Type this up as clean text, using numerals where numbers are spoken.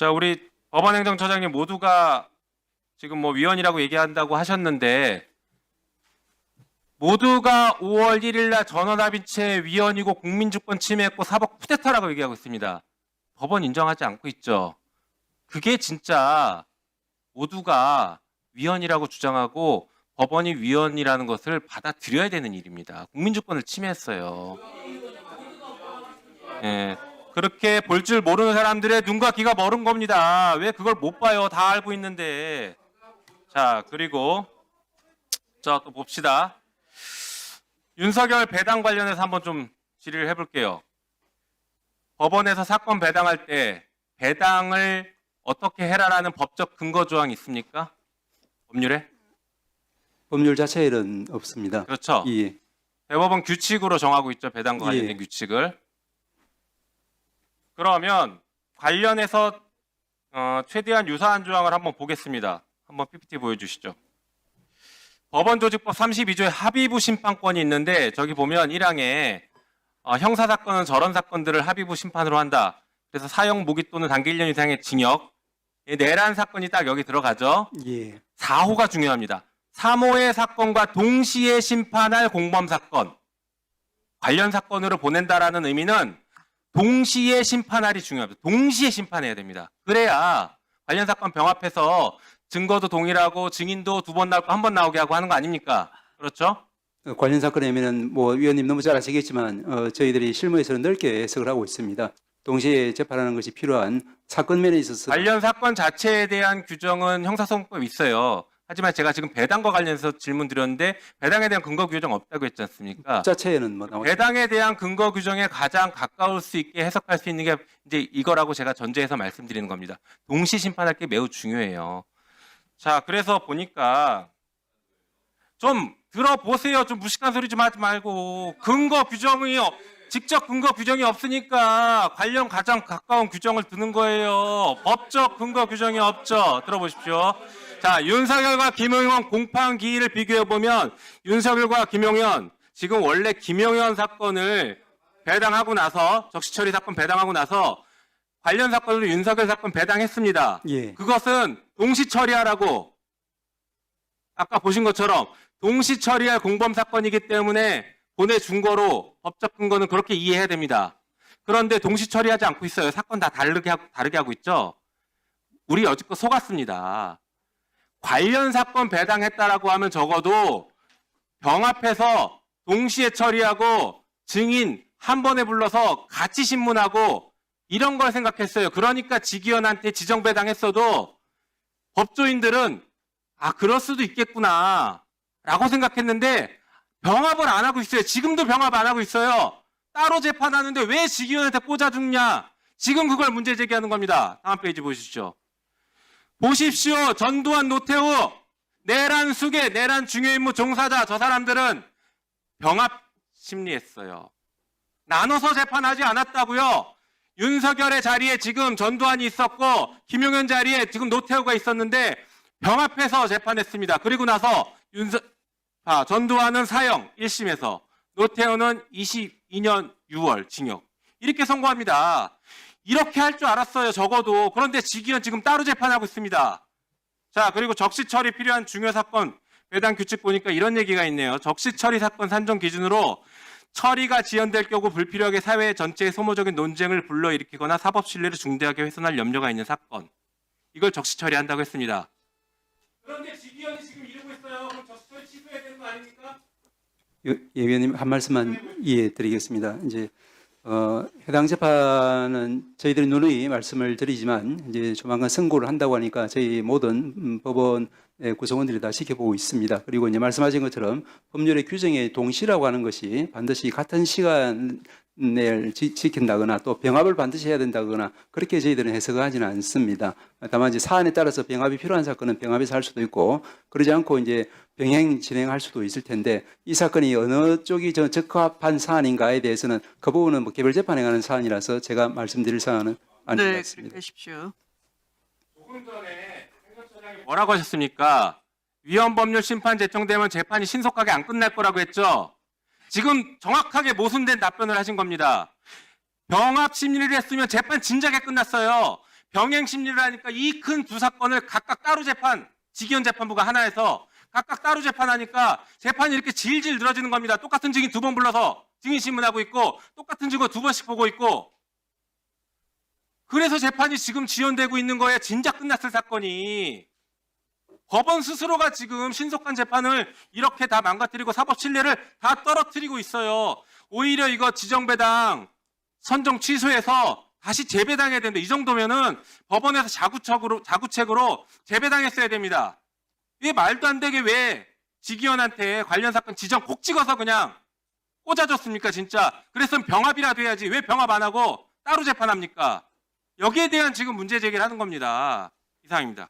자, 우리 법원행정처장님 모두가 지금 뭐 위헌이라고 얘기한다고 하셨는데 모두가 5월 1일 날 전원합의체 위헌이고 국민주권 침해했고 사법 쿠데타라고 얘기하고 있습니다. 법원 인정하지 않고 있죠. 그게 진짜 모두가 위헌이라고 주장하고 법원이 위헌이라는 것을 받아들여야 되는 일입니다. 국민주권을 침해했어요. 예. 그렇게 볼 줄 모르는 사람들의 눈과 귀가 멀은 겁니다. 왜 그걸 못 봐요? 다 알고 있는데. 자, 그리고 자, 또 봅시다. 윤석열 배당 관련해서 한번 좀 질의를 해볼게요. 법원에서 사건 배당할 때 배당을 어떻게 해라라는 법적 근거 조항이 있습니까? 법률에? 법률 자체에는 없습니다. 그렇죠. 예. 대법원 규칙으로 정하고 있죠. 배당과 관련된 예. 규칙을. 그러면 관련해서 최대한 유사한 조항을 한번 보겠습니다. 한번 PPT 보여주시죠. 법원조직법 32조에 합의부 심판권이 있는데 저기 보면 1항에 형사사건은 저런 사건들을 합의부 심판으로 한다. 그래서 사형, 무기 또는 단기 1년 이상의 징역. 내란 사건이 딱 여기 들어가죠. 예. 4호가 중요합니다. 3호의 사건과 동시에 심판할 공범 사건. 관련 사건으로 보낸다라는 의미는 동시에 심판할이 중요합니다. 동시에 심판해야 됩니다. 그래야 관련 사건 병합해서 증거도 동일하고 증인도 2번 나올 거 1번 나오게 하고 하는 거 아닙니까? 그렇죠? 관련 사건이면은 뭐 위원님 너무 잘 아시겠지만 저희들이 실무에서는 넓게 해석을 하고 있습니다. 동시에 재판하는 것이 필요한 사건면에 있어서 관련 사건 자체에 대한 규정은 형사소송법에 있어요. 하지만 제가 지금 배당과 관련해서 질문 드렸는데 배당에 대한 근거 규정 없다고 했지 않습니까? 자체에는 뭐 나오죠. 배당에 대한 근거 규정에 가장 가까울 수 있게 해석할 수 있는 게 이제 이거라고 제가 전제해서 말씀드리는 겁니다. 동시 심판할 게 매우 중요해요. 자, 그래서 보니까 좀 들어보세요. 좀 무식한 소리 좀 하지 말고 근거 규정이 직접 근거 규정이 없으니까 관련 가장 가까운 규정을 두는 거예요. 법적 근거 규정이 없죠. 들어보십시오. 자, 윤석열과 김용현 공판 기일을 비교해 보면 윤석열과 김용현 지금 원래 김용현 사건을 배당하고 나서 적시처리 사건 배당하고 나서 관련 사건으로 윤석열 사건 배당했습니다. 예. 그것은 동시 처리하라고 아까 보신 것처럼 동시 처리할 공범 사건이기 때문에 보내준 거로 법적 근거는 그렇게 이해해야 됩니다. 그런데 동시 처리하지 않고 있어요. 사건 다 다르게 하고 있죠. 우리 여지껏 속았습니다. 관련 사건 배당했다라고 하면 적어도 병합해서 동시에 처리하고 증인 한 번에 불러서 같이 신문하고 이런 걸 생각했어요. 그러니까 지기현한테 지정 배당했어도 법조인들은 그럴 수도 있겠구나 라고 생각했는데 병합을 안 하고 있어요. 지금도 병합 안 하고 있어요. 따로 재판하는데 왜 지기현한테 꽂아 죽냐. 지금 그걸 문제 제기하는 겁니다. 다음 페이지 보시죠. 보십시오. 전두환, 노태우, 내란 수괴, 내란 중요임무 종사자 저 사람들은 병합 심리했어요. 나눠서 재판하지 않았다고요. 윤석열의 자리에 지금 전두환이 있었고 김용현 자리에 지금 노태우가 있었는데 병합해서 재판했습니다. 그리고 나서 전두환은 사형 1심에서 노태우는 22년 6월 징역 이렇게 선고합니다. 이렇게 할 줄 알았어요. 적어도. 그런데 지기현 지금 따로 재판하고 있습니다. 자, 그리고 적시처리 필요한 중요 사건 배당 규칙 보니까 이런 얘기가 있네요. 적시처리 사건 산정 기준으로 처리가 지연될 경우 불필요하게 사회 전체의 소모적인 논쟁을 불러일으키거나 사법 신뢰를 중대하게 훼손할 염려가 있는 사건. 이걸 적시처리한다고 했습니다. 그런데 지기현이 지금 이러고 있어요. 그럼 적시처리 취소해야 되는 거 아닙니까? 예, 위원님 한 말씀만 이해드리겠습니다. 이제 해당 재판은 저희들이 누누이 말씀을 드리지만 이제 조만간 선고를 한다고 하니까 저희 모든 법원의 구성원들이 다 지켜보고 있습니다. 그리고 이제 말씀하신 것처럼 법률의 규정의 동시라고 하는 것이 반드시 같은 시간을 지킨다거나 또 병합을 반드시 해야 된다거나 그렇게 저희들은 해석을 하지는 않습니다. 다만 이제 사안에 따라서 병합이 필요한 사건은 병합에서 할 수도 있고 그러지 않고 이제 병행 진행할 수도 있을 텐데 이 사건이 어느 쪽이 적합한 사안인가에 대해서는 그 부분은 뭐 개별 재판에 관한 사안이라서 제가 말씀드릴 사안은 아닌 것 네, 같습니다. 그렇게 하십시오. 조금 전에 행정처장이 뭐라고 하셨습니까? 위헌법률 심판 제청되면 재판이 신속하게 안 끝날 거라고 했죠. 지금 정확하게 모순된 답변을 하신 겁니다. 병합 심리를 했으면 재판 진작에 끝났어요. 병행 심리를 하니까 이 큰 두 사건을 각각 따로 재판, 직위원 재판부가 하나에서 각각 따로 재판하니까 재판이 이렇게 질질 늘어지는 겁니다. 똑같은 증인 두 번 불러서 증인 신문하고 있고 똑같은 증거 두 번씩 보고 있고, 그래서 재판이 지금 지연되고 있는 거예요. 진작 끝났을 사건이. 법원 스스로가 지금 신속한 재판을 이렇게 다 망가뜨리고 사법 신뢰를 다 떨어뜨리고 있어요. 오히려 이거 지정배당 선정 취소해서 다시 재배당해야 되는데, 이 정도면은 법원에서 자구책으로 재배당했어야 됩니다. 이게 말도 안 되게 왜 직위원한테 관련 사건 지정 콕 찍어서 그냥 꽂아줬습니까, 진짜? 그랬으면 병합이라도 해야지. 왜 병합 안 하고 따로 재판합니까? 여기에 대한 지금 문제 제기를 하는 겁니다. 이상입니다.